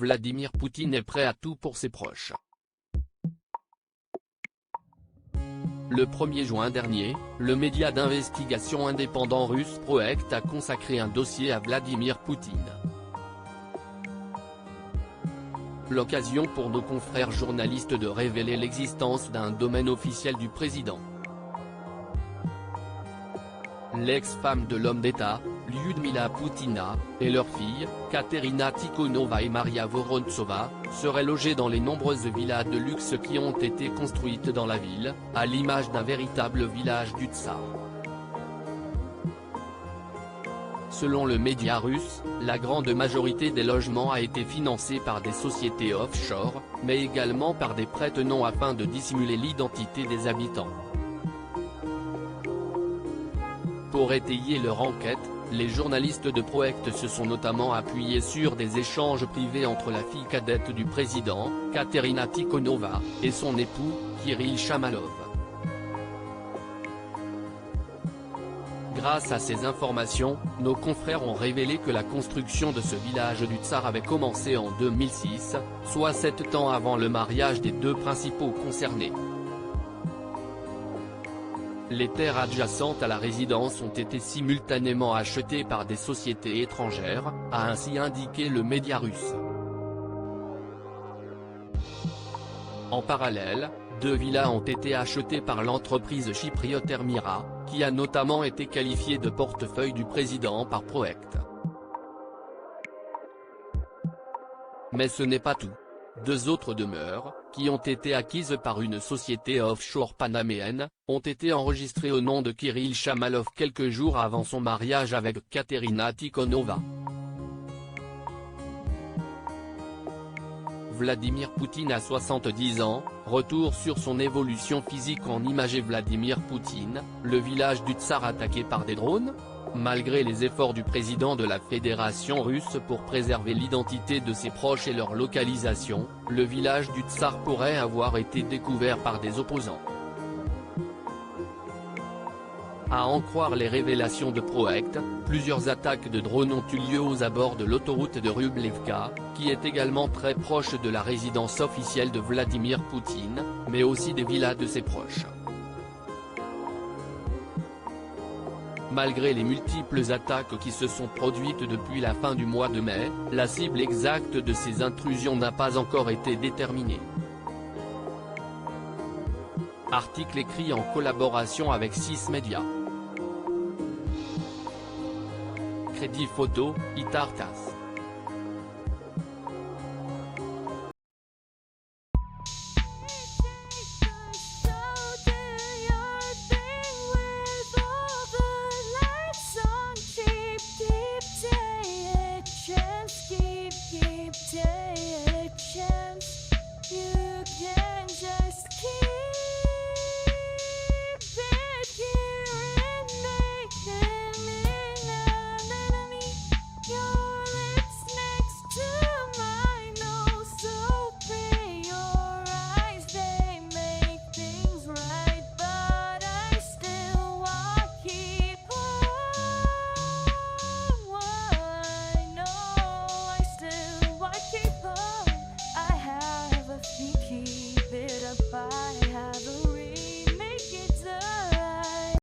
Vladimir Poutine est prêt à tout pour ses proches. Le 1er juin dernier, le média d'investigation indépendant russe Proect a consacré un dossier à Vladimir Poutine. L'occasion pour nos confrères journalistes de révéler l'existence d'un domaine officiel du président. L'ex-femme de l'homme d'État, Lyudmila Poutina, et leur fille, Katerina Tikhonova et Maria Vorontsova, seraient logées dans les nombreuses villas de luxe qui ont été construites dans la ville, à l'image d'un véritable village du tsar. Selon le média russe, la grande majorité des logements a été financée par des sociétés offshore, mais également par des prête-noms afin de dissimuler l'identité des habitants. Pour étayer leur enquête, les journalistes de Proect se sont notamment appuyés sur des échanges privés entre la fille cadette du président, Katerina Tikhonova, et son époux, Kirill Shamalov. Grâce à ces informations, nos confrères ont révélé que la construction de ce village du tsar avait commencé en 2006, soit 7 ans avant le mariage des deux principaux concernés. Les terres adjacentes à la résidence ont été simultanément achetées par des sociétés étrangères, a ainsi indiqué le média russe. En parallèle, 2 villas ont été achetées par l'entreprise chypriote Ermira, qui a notamment été qualifiée de portefeuille du président par Proect. Mais ce n'est pas tout. 2 autres demeures, qui ont été acquises par une société offshore panaméenne, ont été enregistrées au nom de Kirill Shamalov quelques jours avant son mariage avec Katerina Tikhonova. Vladimir Poutine a 70 ans, retour sur son évolution physique en imagé Vladimir Poutine, le village du tsar attaqué par des drones ? Malgré les efforts du président de la Fédération russe pour préserver l'identité de ses proches et leur localisation, le village du tsar pourrait avoir été découvert par des opposants. À en croire les révélations de Proect, plusieurs attaques de drones ont eu lieu aux abords de l'autoroute de Rublevka, qui est également très proche de la résidence officielle de Vladimir Poutine, mais aussi des villas de ses proches. Malgré les multiples attaques qui se sont produites depuis la fin du mois de mai, la cible exacte de ces intrusions n'a pas encore été déterminée. Article écrit en collaboration avec 6 médias. Crédit photo, Itartas.